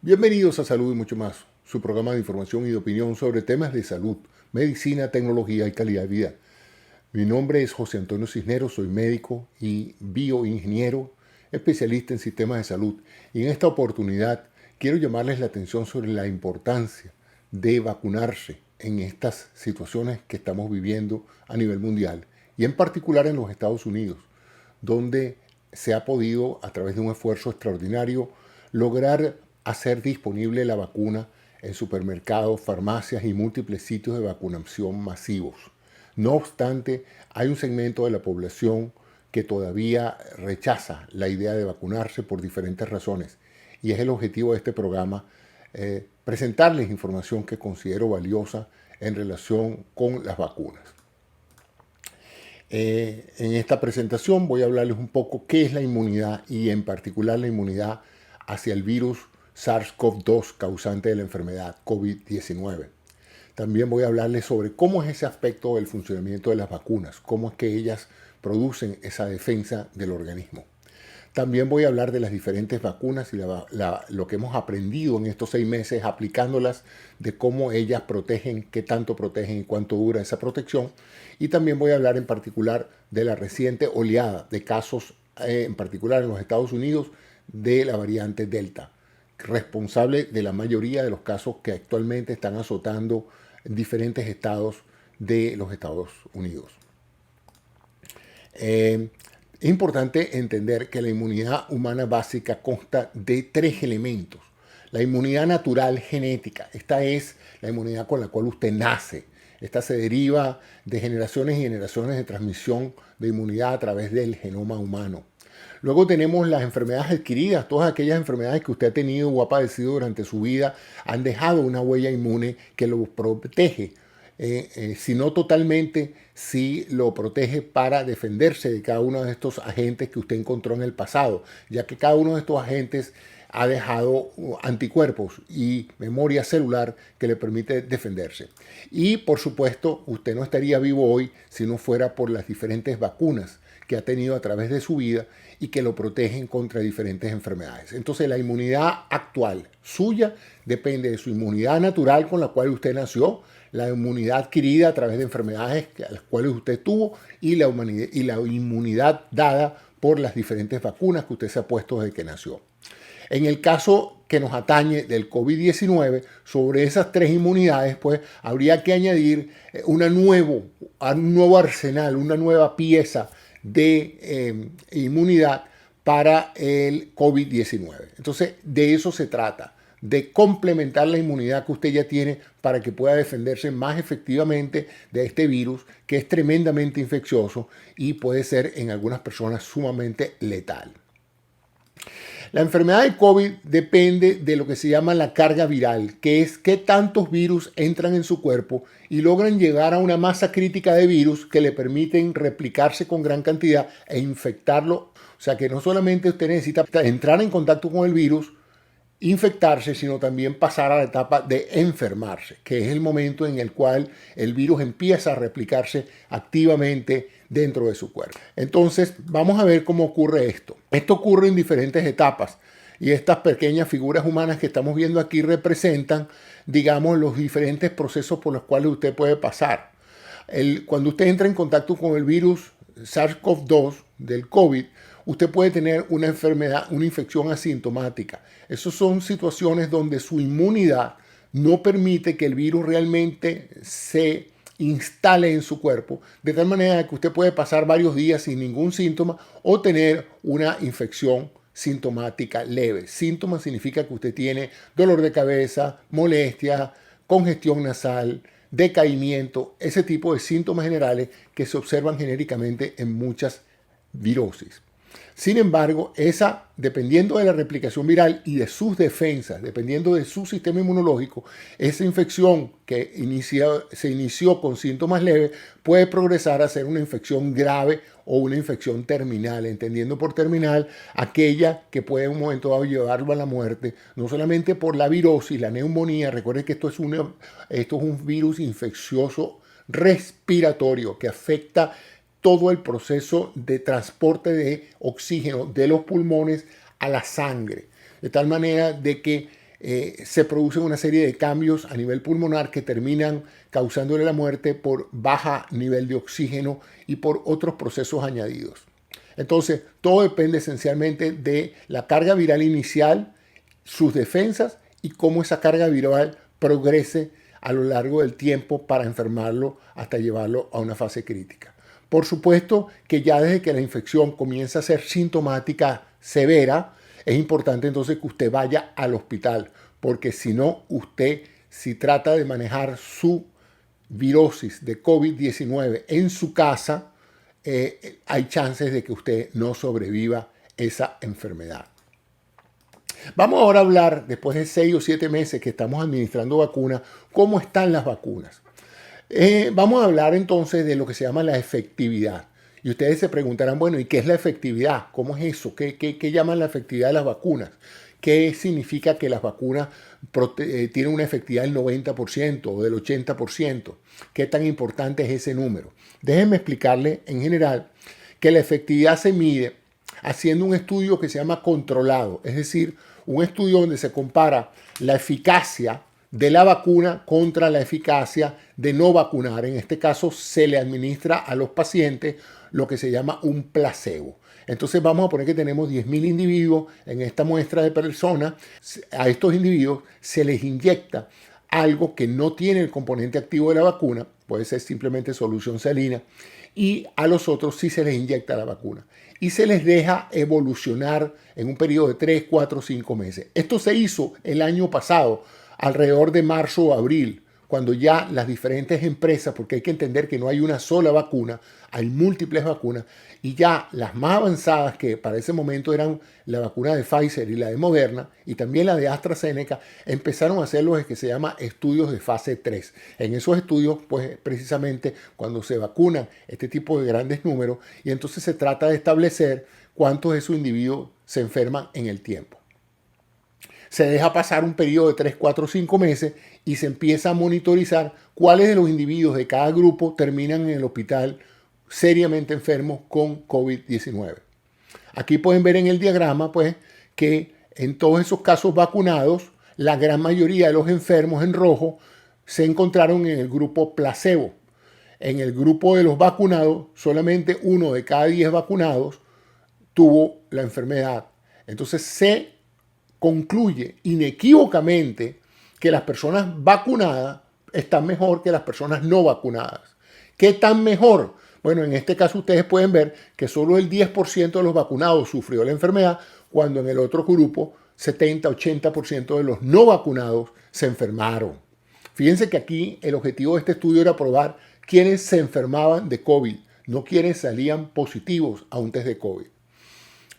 Bienvenidos a Salud y Mucho Más, su programa de información y de opinión sobre temas de salud, medicina, tecnología y calidad de vida. Mi nombre es José Antonio Cisneros, soy médico y bioingeniero, especialista en sistemas de salud. Y en esta oportunidad quiero llamarles la atención sobre la importancia de vacunarse en estas situaciones que estamos viviendo a nivel mundial y en particular en los Estados Unidos, donde se ha podido, a través de un esfuerzo extraordinario, lograr hacer disponible la vacuna en supermercados, farmacias y múltiples sitios de vacunación masivos. No obstante, hay un segmento de la población que todavía rechaza la idea de vacunarse por diferentes razones. Y es el objetivo de este programa presentarles información que considero valiosa en relación con las vacunas. En esta presentación voy a hablarles un poco qué es la inmunidad y en particular la inmunidad hacia el virus SARS-CoV-2 causante de la enfermedad COVID-19. También voy a hablarles sobre cómo es ese aspecto del funcionamiento de las vacunas, cómo es que ellas producen esa defensa del organismo. También voy a hablar de las diferentes vacunas y lo que hemos aprendido en estos 6 meses aplicándolas, de cómo ellas protegen, qué tanto protegen y cuánto dura esa protección. Y también voy a hablar en particular de la reciente oleada de casos, en particular en los Estados Unidos, de la variante Delta, responsable de la mayoría de los casos que actualmente están azotando en diferentes estados de los Estados Unidos. Es importante entender que la inmunidad humana básica consta de 3 elementos. La inmunidad natural genética, esta es la inmunidad con la cual usted nace. Esta se deriva de generaciones y generaciones de transmisión de inmunidad a través del genoma humano. Luego tenemos las enfermedades adquiridas, todas aquellas enfermedades que usted ha tenido o ha padecido durante su vida han dejado una huella inmune que lo protege. Si no totalmente, sí lo protege para defenderse de cada uno de estos agentes que usted encontró en el pasado, ya que cada uno de estos agentes ha dejado anticuerpos y memoria celular que le permite defenderse. Y por supuesto, usted no estaría vivo hoy si no fuera por las diferentes vacunas que ha tenido a través de su vida y que lo protegen contra diferentes enfermedades. Entonces la inmunidad actual suya depende de su inmunidad natural con la cual usted nació, la inmunidad adquirida a través de enfermedades a las cuales usted tuvo y la inmunidad dada por las diferentes vacunas que usted se ha puesto desde que nació. En el caso que nos atañe del COVID-19, sobre esas 3 inmunidades, pues habría que añadir un nuevo arsenal, una nueva pieza de inmunidad para el COVID-19. Entonces, de eso se trata, de complementar la inmunidad que usted ya tiene para que pueda defenderse más efectivamente de este virus que es tremendamente infeccioso y puede ser en algunas personas sumamente letal. La enfermedad de COVID depende de lo que se llama la carga viral, que es qué tantos virus entran en su cuerpo y logran llegar a una masa crítica de virus que le permiten replicarse con gran cantidad e infectarlo. O sea que no solamente usted necesita entrar en contacto con el virus, infectarse, sino también pasar a la etapa de enfermarse, que es el momento en el cual el virus empieza a replicarse activamente dentro de su cuerpo. Entonces, vamos a ver cómo ocurre esto. Esto ocurre en diferentes etapas y estas pequeñas figuras humanas que estamos viendo aquí representan, digamos, los diferentes procesos por los cuales usted puede pasar. Cuando usted entra en contacto con el virus SARS-CoV-2 del COVID, usted puede tener una enfermedad, una infección asintomática. Esas son situaciones donde su inmunidad no permite que el virus realmente se instale en su cuerpo, de tal manera que usted puede pasar varios días sin ningún síntoma o tener una infección sintomática leve. Síntoma significa que usted tiene dolor de cabeza, molestia, congestión nasal, decaimiento, ese tipo de síntomas generales que se observan genéricamente en muchas virosis. Sin embargo, dependiendo de la replicación viral y de sus defensas, dependiendo de su sistema inmunológico, esa infección que se inició con síntomas leves puede progresar a ser una infección grave o una infección terminal, entendiendo por terminal aquella que puede en un momento dado llevarlo a la muerte, no solamente por la virosis, la neumonía. Recuerden que esto es un virus infeccioso respiratorio que afecta todo el proceso de transporte de oxígeno de los pulmones a la sangre, de tal manera de que se producen una serie de cambios a nivel pulmonar que terminan causándole la muerte por baja nivel de oxígeno y por otros procesos añadidos. Entonces, todo depende esencialmente de la carga viral inicial, sus defensas y cómo esa carga viral progrese a lo largo del tiempo para enfermarlo hasta llevarlo a una fase crítica. Por supuesto que ya desde que la infección comienza a ser sintomática severa, es importante entonces que usted vaya al hospital, porque si no, usted, si trata de manejar su virosis de COVID-19 en su casa, hay chances de que usted no sobreviva esa enfermedad. Vamos ahora a hablar, después de 6 o 7 meses que estamos administrando vacunas, cómo están las vacunas. Vamos a hablar entonces de lo que se llama la efectividad. Y ustedes se preguntarán, bueno, ¿y qué es la efectividad? ¿Cómo es eso? ¿Qué llaman la efectividad de las vacunas? ¿Qué significa que las vacunas tienen una efectividad del 90% o del 80%? ¿Qué tan importante es ese número? Déjenme explicarle en general que la efectividad se mide haciendo un estudio que se llama controlado, es decir, un estudio donde se compara la eficacia de la vacuna contra la eficacia de no vacunar. En este caso se le administra a los pacientes lo que se llama un placebo. Entonces vamos a poner que tenemos 10.000 individuos en esta muestra de personas. A estos individuos se les inyecta algo que no tiene el componente activo de la vacuna, puede ser simplemente solución salina, y a los otros sí se les inyecta la vacuna. Y se les deja evolucionar en un periodo de 3, 4, 5 meses. Esto se hizo el año pasado, alrededor de marzo o abril, cuando ya las diferentes empresas, porque hay que entender que no hay una sola vacuna, hay múltiples vacunas, y ya las más avanzadas, que para ese momento eran la vacuna de Pfizer y la de Moderna, y también la de AstraZeneca, empezaron a hacer los que se llama estudios de fase 3. En esos estudios, pues precisamente cuando se vacunan este tipo de grandes números, y entonces se trata de establecer cuántos de esos individuos se enferman en el tiempo. Se deja pasar un periodo de 3, 4, 5 meses y se empieza a monitorizar cuáles de los individuos de cada grupo terminan en el hospital seriamente enfermos con COVID-19. Aquí pueden ver en el diagrama pues, que en todos esos casos vacunados, la gran mayoría de los enfermos en rojo se encontraron en el grupo placebo. En el grupo de los vacunados, solamente 1 de cada 10 vacunados tuvo la enfermedad. Entonces se concluye inequívocamente que las personas vacunadas están mejor que las personas no vacunadas. ¿Qué tan mejor? Bueno, en este caso ustedes pueden ver que solo el 10% de los vacunados sufrió la enfermedad, cuando en el otro grupo 70-80% de los no vacunados se enfermaron. Fíjense que aquí el objetivo de este estudio era probar quiénes se enfermaban de COVID, no quiénes salían positivos a un test de COVID.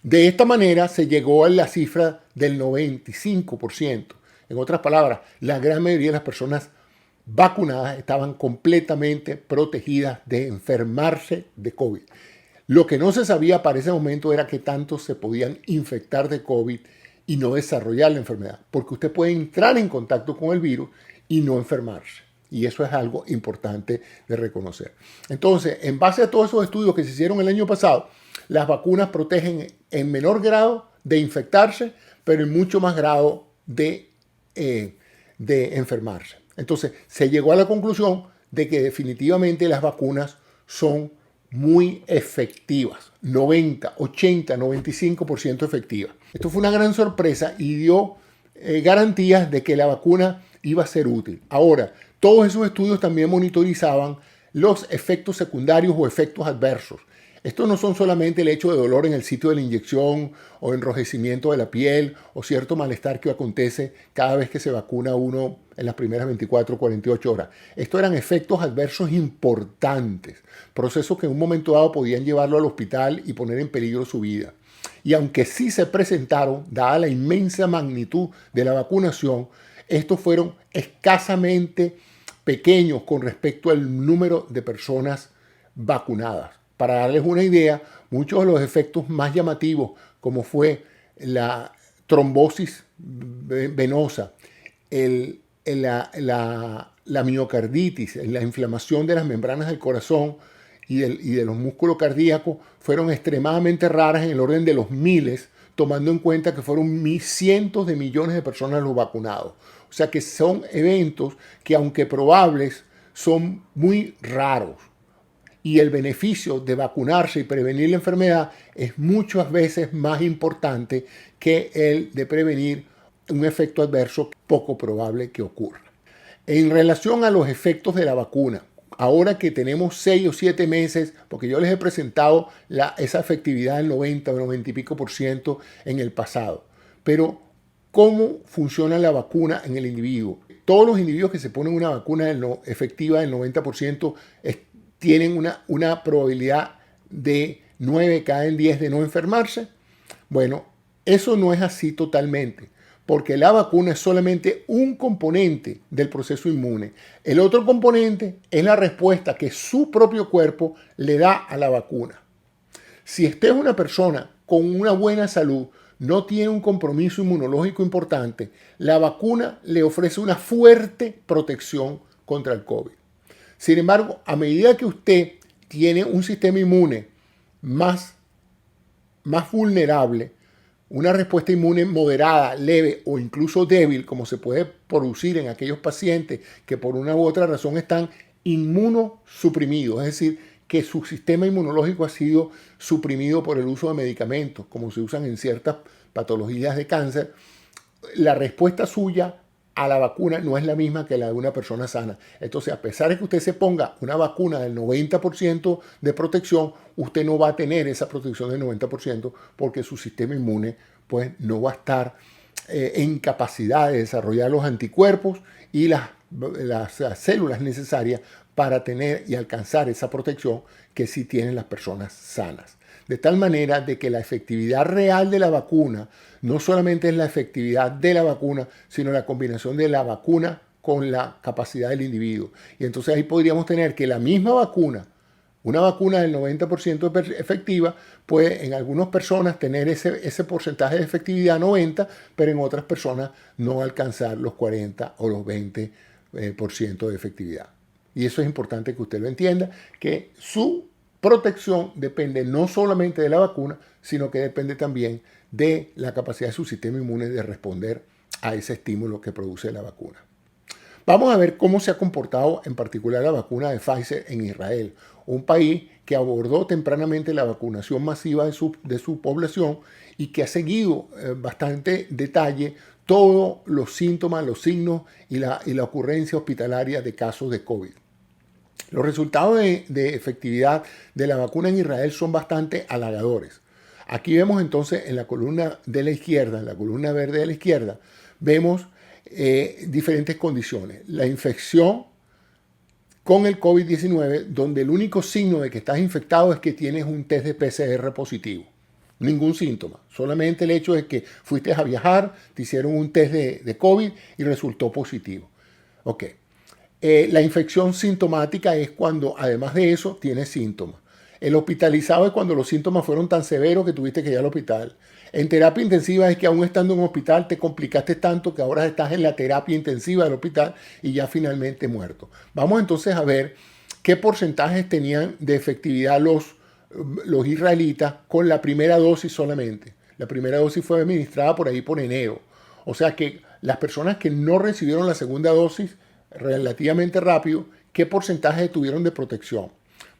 De esta manera se llegó a la cifra del 95%. En otras palabras, la gran mayoría de las personas vacunadas estaban completamente protegidas de enfermarse de COVID. Lo que no se sabía para ese momento era que tantos se podían infectar de COVID y no desarrollar la enfermedad, porque usted puede entrar en contacto con el virus y no enfermarse. Y eso es algo importante de reconocer. Entonces, en base a todos esos estudios que se hicieron el año pasado, las vacunas protegen en menor grado de infectarse, pero en mucho más grado de enfermarse. Entonces, se llegó a la conclusión de que definitivamente las vacunas son muy efectivas, 90, 80, 95% efectivas. Esto fue una gran sorpresa y dio garantías de que la vacuna iba a ser útil. Ahora, todos esos estudios también monitorizaban los efectos secundarios o efectos adversos. Estos no son solamente el hecho de dolor en el sitio de la inyección o enrojecimiento de la piel o cierto malestar que acontece cada vez que se vacuna uno en las primeras 24 o 48 horas. Estos eran efectos adversos importantes, procesos que en un momento dado podían llevarlo al hospital y poner en peligro su vida. Y aunque sí se presentaron, dada la inmensa magnitud de la vacunación, estos fueron escasamente pequeños con respecto al número de personas vacunadas. Para darles una idea, muchos de los efectos más llamativos, como fue la trombosis venosa, la miocarditis, la inflamación de las membranas del corazón y de los músculos cardíacos, fueron extremadamente raras en el orden de los miles, tomando en cuenta que fueron cientos de millones de personas los vacunados. O sea que son eventos que, aunque probables, son muy raros. Y el beneficio de vacunarse y prevenir la enfermedad es muchas veces más importante que el de prevenir un efecto adverso poco probable que ocurra. En relación a los efectos de la vacuna, ahora que tenemos 6 o 7 meses, porque yo les he presentado esa efectividad del 90 o 90 y pico % en el pasado, pero ¿cómo funciona la vacuna en el individuo? Todos los individuos que se ponen una vacuna efectiva del 90% tienen una probabilidad de 9 cada 10 de no enfermarse. Bueno, eso no es así totalmente, porque la vacuna es solamente un componente del proceso inmune. El otro componente es la respuesta que su propio cuerpo le da a la vacuna. Si usted es una persona con una buena salud, no tiene un compromiso inmunológico importante, la vacuna le ofrece una fuerte protección contra el COVID. Sin embargo, a medida que usted tiene un sistema inmune más vulnerable, una respuesta inmune moderada, leve o incluso débil, como se puede producir en aquellos pacientes que por una u otra razón están inmunosuprimidos, es decir, que su sistema inmunológico ha sido suprimido por el uso de medicamentos, como se usan en ciertas patologías de cáncer, la respuesta suya a la vacuna no es la misma que la de una persona sana. Entonces, a pesar de que usted se ponga una vacuna del 90% de protección, usted no va a tener esa protección del 90% porque su sistema inmune pues, no va a estar en capacidad de desarrollar los anticuerpos y las células necesarias para tener y alcanzar esa protección que sí tienen las personas sanas. De tal manera de que la efectividad real de la vacuna no solamente es la efectividad de la vacuna, sino la combinación de la vacuna con la capacidad del individuo. Y entonces ahí podríamos tener que la misma vacuna, una vacuna del 90% efectiva, puede en algunas personas tener ese porcentaje de efectividad 90, pero en otras personas no alcanzar los 40 o los 20% de efectividad. Y eso es importante que usted lo entienda, que su protección depende no solamente de la vacuna, sino que depende también de la capacidad de su sistema inmune de responder a ese estímulo que produce la vacuna. Vamos a ver cómo se ha comportado en particular la vacuna de Pfizer en Israel, un país que abordó tempranamente la vacunación masiva de su población y que ha seguido bastante detalle todos los síntomas, los signos y la ocurrencia hospitalaria de casos de COVID. Los resultados de efectividad de la vacuna en Israel son bastante halagadores. Aquí vemos entonces en la columna de la izquierda, en la columna verde de la izquierda, vemos diferentes condiciones. La infección con el COVID-19, donde el único signo de que estás infectado es que tienes un test de PCR positivo. Ningún síntoma, solamente el hecho de que fuiste a viajar, te hicieron un test de COVID y resultó positivo. Ok. La infección sintomática es cuando, además de eso, tienes síntomas. El hospitalizado es cuando los síntomas fueron tan severos que tuviste que ir al hospital. En terapia intensiva es que aún estando en un hospital te complicaste tanto que ahora estás en la terapia intensiva del hospital y ya finalmente muerto. Vamos entonces a ver qué porcentajes tenían de efectividad los israelitas con la primera dosis solamente. La primera dosis fue administrada por ahí por enero. O sea que las personas que no recibieron la segunda dosis relativamente rápido, ¿qué porcentaje tuvieron de protección?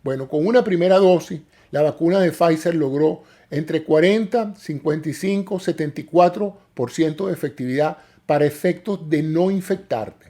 Bueno, con una primera dosis, la vacuna de Pfizer logró entre 40, 55, 74% de efectividad para efectos de no infectarte,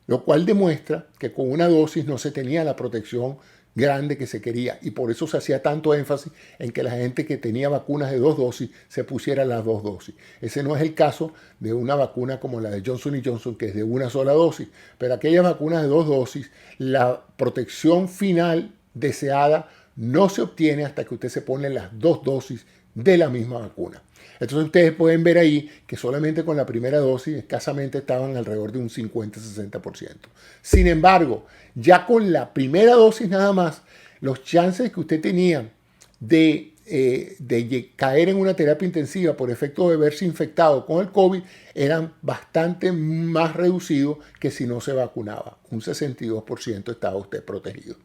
lo cual demuestra que con una dosis no se tenía la protección grande que se quería y por eso se hacía tanto énfasis en que la gente que tenía vacunas de 2 dosis se pusiera las 2 dosis. Ese no es el caso de una vacuna como la de Johnson & Johnson, que es de una sola dosis, pero aquellas vacunas de 2 dosis, la protección final deseada no se obtiene hasta que usted se pone las 2 dosis de la misma vacuna. Entonces ustedes pueden ver ahí que solamente con la primera dosis escasamente estaban alrededor de un 50-60%. Sin embargo, ya con la primera dosis nada más, los chances que usted tenía de caer en una terapia intensiva por efecto de verse infectado con el COVID eran bastante más reducidos que si no se vacunaba. Un 62% estaba usted protegido.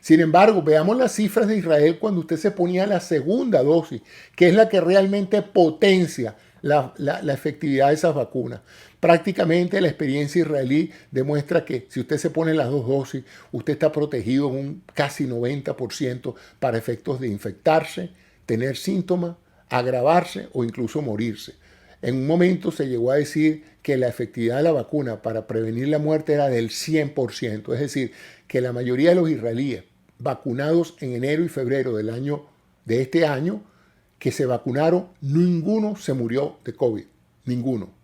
Sin embargo, veamos las cifras de Israel cuando usted se ponía la segunda dosis, que es la que realmente potencia la efectividad de esas vacunas. Prácticamente la experiencia israelí demuestra que si usted se pone las dos dosis, usted está protegido en un casi 90% para efectos de infectarse, tener síntomas, agravarse o incluso morirse. En un momento se llegó a decir que la efectividad de la vacuna para prevenir la muerte era del 100%, es decir, que la mayoría de los israelíes vacunados en enero y febrero de este año, que se vacunaron, ninguno se murió de COVID, ninguno.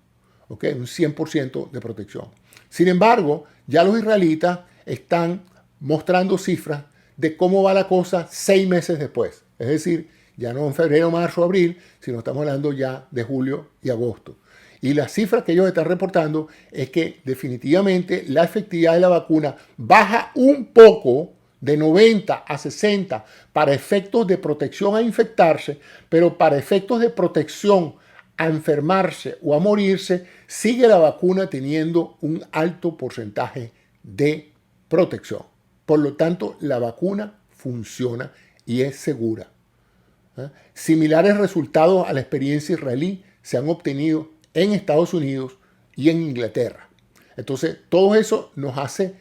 ¿Okay? Un 100% de protección. Sin embargo, ya los israelitas están mostrando cifras de cómo va la cosa 6 meses después. Es decir, ya no en febrero, marzo, abril, sino estamos hablando ya de julio y agosto. Y las cifras que ellos están reportando es que definitivamente la efectividad de la vacuna baja un poco de 90 a 60 para efectos de protección a infectarse, pero para efectos de protección a enfermarse o a morirse, sigue la vacuna teniendo un alto porcentaje de protección. Por lo tanto, la vacuna funciona y es segura. Similares resultados a la experiencia israelí se han obtenido en Estados Unidos y en Inglaterra. Entonces, todo eso nos hace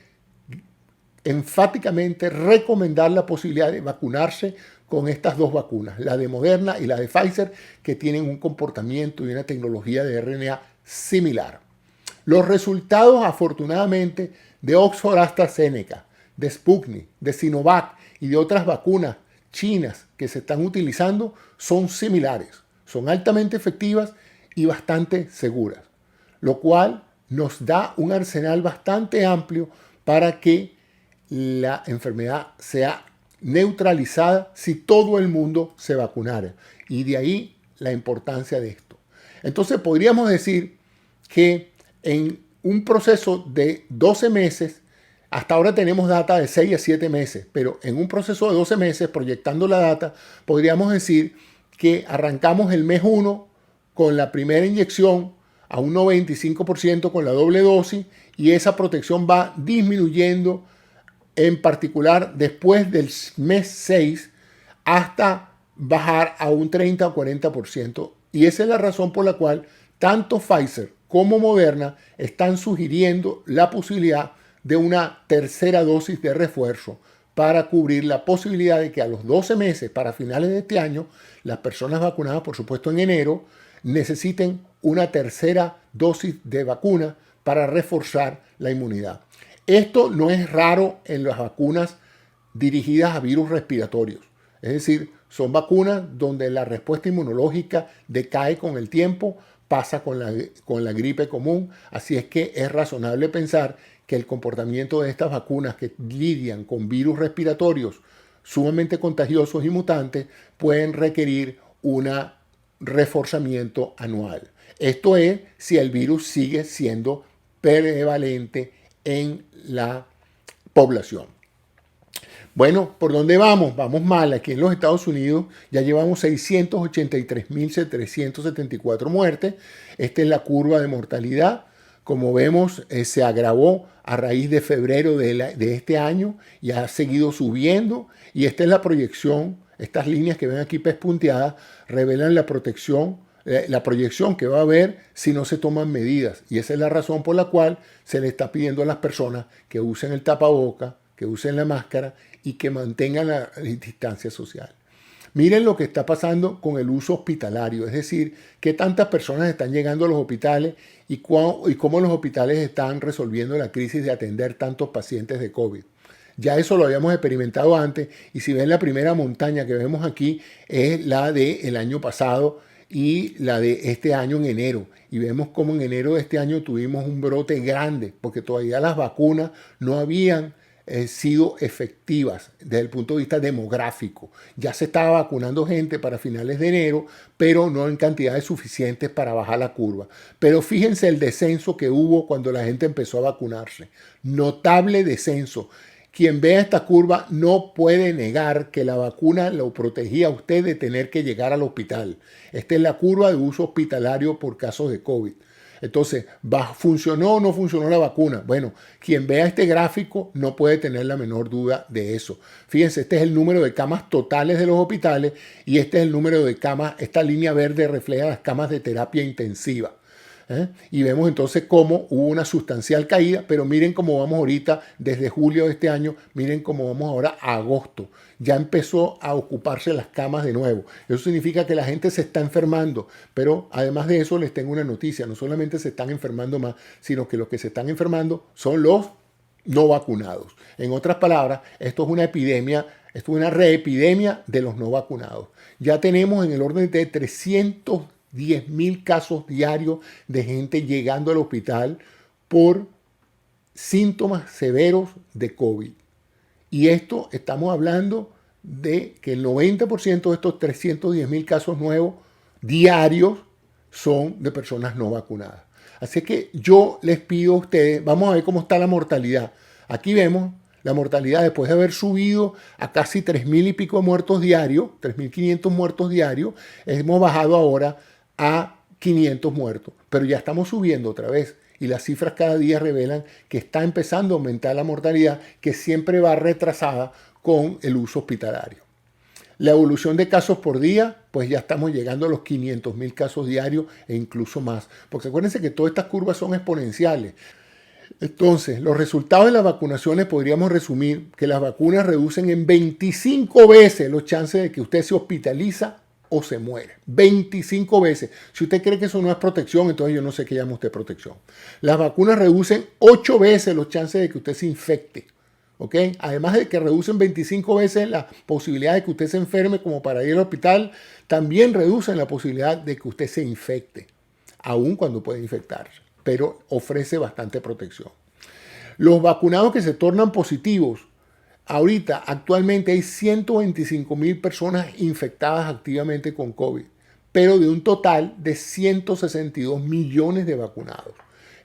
enfáticamente recomendar la posibilidad de vacunarse con estas dos vacunas, la de Moderna y la de Pfizer, que tienen un comportamiento y una tecnología de RNA similar. Los resultados, afortunadamente, de Oxford AstraZeneca, de Sputnik, de Sinovac y de otras vacunas chinas que se están utilizando son similares, son altamente efectivas y bastante seguras, lo cual nos da un arsenal bastante amplio para que la enfermedad sea neutralizada si todo el mundo se vacunara. Y de ahí la importancia de esto. Entonces podríamos decir que en un proceso de 12 meses, hasta ahora tenemos data de 6 a 7 meses, pero en un proceso de 12 meses, proyectando la data, podríamos decir que arrancamos el mes 1 con la primera inyección a un 95% con la doble dosis y esa protección va disminuyendo en particular después del mes 6 hasta bajar a un 30 o 40%. Y esa es la razón por la cual tanto Pfizer como Moderna están sugiriendo la posibilidad de una tercera dosis de refuerzo para cubrir la posibilidad de que a los 12 meses, para finales de este año, las personas vacunadas, por supuesto en enero, necesiten una tercera dosis de vacuna para reforzar la inmunidad. Esto no es raro en las vacunas dirigidas a virus respiratorios. Es decir, son vacunas donde la respuesta inmunológica decae con el tiempo, pasa con la gripe común. Así es que es razonable pensar que el comportamiento de estas vacunas que lidian con virus respiratorios sumamente contagiosos y mutantes pueden requerir un reforzamiento anual. Esto es si el virus sigue siendo prevalente en la población. Bueno, ¿por dónde vamos? Vamos mal. Aquí en los Estados Unidos ya llevamos 683.374 muertes. Esta es la curva de mortalidad. Como vemos, se agravó a raíz de febrero de este año y ha seguido subiendo. Y esta es la proyección. Estas líneas que ven aquí pespunteadas revelan la proyección que va a haber si no se toman medidas. Y esa es la razón por la cual se le está pidiendo a las personas que usen el tapaboca, que usen la máscara y que mantengan la distancia social. Miren lo que está pasando con el uso hospitalario, es decir, qué tantas personas están llegando a los hospitales y cómo los hospitales están resolviendo la crisis de atender tantos pacientes de COVID. Ya eso lo habíamos experimentado antes y si ven la primera montaña que vemos aquí es la del año pasado y la de este año en enero. Y vemos cómo en enero de este año tuvimos un brote grande porque todavía las vacunas no habían sido efectivas desde el punto de vista demográfico. Ya se estaba vacunando gente para finales de enero, pero no en cantidades suficientes para bajar la curva. Pero fíjense el descenso que hubo cuando la gente empezó a vacunarse. Notable descenso. Quien vea esta curva no puede negar que la vacuna lo protegía a usted de tener que llegar al hospital. Esta es la curva de uso hospitalario por casos de COVID. Entonces, ¿funcionó o no funcionó la vacuna? Bueno, quien vea este gráfico no puede tener la menor duda de eso. Fíjense, este es el número de camas totales de los hospitales y este es el número de camas. Esta línea verde refleja las camas de terapia intensiva. Y vemos entonces cómo hubo una sustancial caída, pero miren cómo vamos ahorita desde julio de este año, miren cómo vamos ahora a agosto. Ya empezó a ocuparse las camas de nuevo. Eso significa que la gente se está enfermando, pero además de eso les tengo una noticia, no solamente se están enfermando más, sino que los que se están enfermando son los no vacunados. En otras palabras, esto es una epidemia, esto es una reepidemia de los no vacunados. Ya tenemos en el orden de 310.000 casos diarios de gente llegando al hospital por síntomas severos de COVID. Y esto estamos hablando de que el 90% de estos 310.000 casos nuevos diarios son de personas no vacunadas. Así que yo les pido a ustedes, vamos a ver cómo está la mortalidad. Aquí vemos la mortalidad después de haber subido a casi 3.000 y pico de muertos diarios, 3.500 muertos diarios, hemos bajado ahora a 500 muertos, pero ya estamos subiendo otra vez y las cifras cada día revelan que está empezando a aumentar la mortalidad, que siempre va retrasada con el uso hospitalario. La evolución de casos por día, pues ya estamos llegando a los 500.000 casos diarios e incluso más, porque acuérdense que todas estas curvas son exponenciales. Entonces, los resultados de las vacunaciones podríamos resumir que las vacunas reducen en 25 veces los chances de que usted se hospitaliza o se muere. 25 veces. Si usted cree que eso no es protección, entonces yo no sé qué llama usted protección. Las vacunas reducen 8 veces los chances de que usted se infecte. ¿Ok? Además de que reducen 25 veces la posibilidad de que usted se enferme como para ir al hospital, también reducen la posibilidad de que usted se infecte, aun cuando puede infectarse, pero ofrece bastante protección. Los vacunados que se tornan positivos, ahorita actualmente hay 125.000 personas infectadas activamente con COVID, pero de un total de 162 millones de vacunados.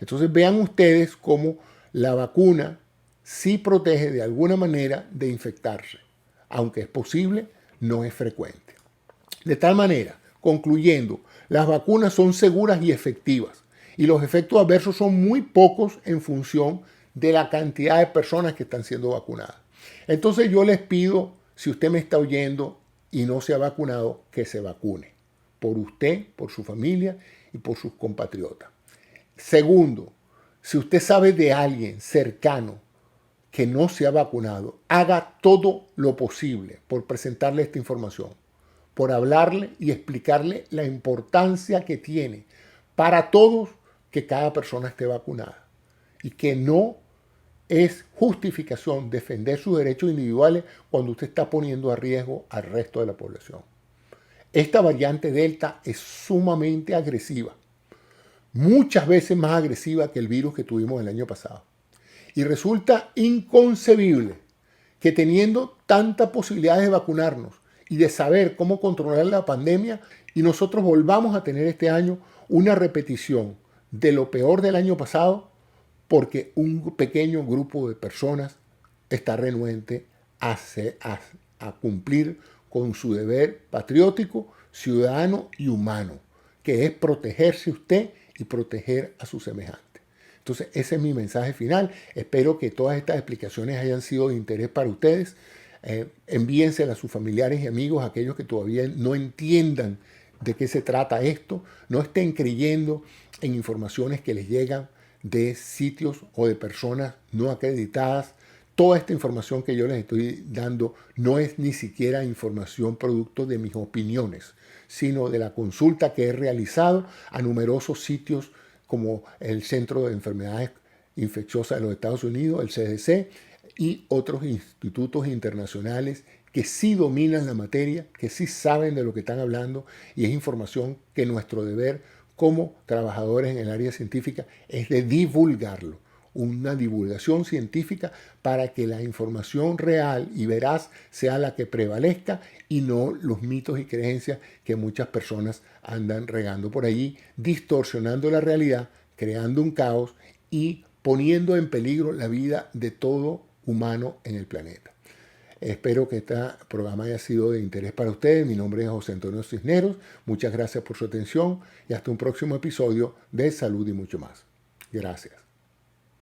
Entonces vean ustedes cómo la vacuna sí protege de alguna manera de infectarse, aunque es posible, no es frecuente. De tal manera, concluyendo, las vacunas son seguras y efectivas y los efectos adversos son muy pocos en función de la cantidad de personas que están siendo vacunadas. Entonces yo les pido, si usted me está oyendo y no se ha vacunado, que se vacune. Por usted, por su familia y por sus compatriotas. Segundo, si usted sabe de alguien cercano que no se ha vacunado, haga todo lo posible por presentarle esta información, por hablarle y explicarle la importancia que tiene para todos que cada persona esté vacunada y que no es justificación defender sus derechos individuales cuando usted está poniendo a riesgo al resto de la población. Esta variante Delta es sumamente agresiva, muchas veces más agresiva que el virus que tuvimos el año pasado. Y resulta inconcebible que teniendo tantas posibilidades de vacunarnos y de saber cómo controlar la pandemia, y nosotros volvamos a tener este año una repetición de lo peor del año pasado, porque un pequeño grupo de personas está renuente a cumplir con su deber patriótico, ciudadano y humano, que es protegerse usted y proteger a su semejante. Entonces, ese es mi mensaje final. Espero que todas estas explicaciones hayan sido de interés para ustedes. Envíenselas a sus familiares y amigos, aquellos que todavía no entiendan de qué se trata esto. No estén creyendo en informaciones que les llegan de sitios o de personas no acreditadas. Toda esta información que yo les estoy dando no es ni siquiera información producto de mis opiniones, sino de la consulta que he realizado a numerosos sitios como el Centro de Enfermedades Infecciosas de los Estados Unidos, el CDC, y otros institutos internacionales que sí dominan la materia, que sí saben de lo que están hablando, y es información que nuestro deber como trabajadores en el área científica es de divulgarlo. Una divulgación científica para que la información real y veraz sea la que prevalezca y no los mitos y creencias que muchas personas andan regando por allí, distorsionando la realidad, creando un caos y poniendo en peligro la vida de todo humano en el planeta. Espero que este programa haya sido de interés para ustedes. Mi nombre es José Antonio Cisneros. Muchas gracias por su atención y hasta un próximo episodio de Salud y mucho más. Gracias.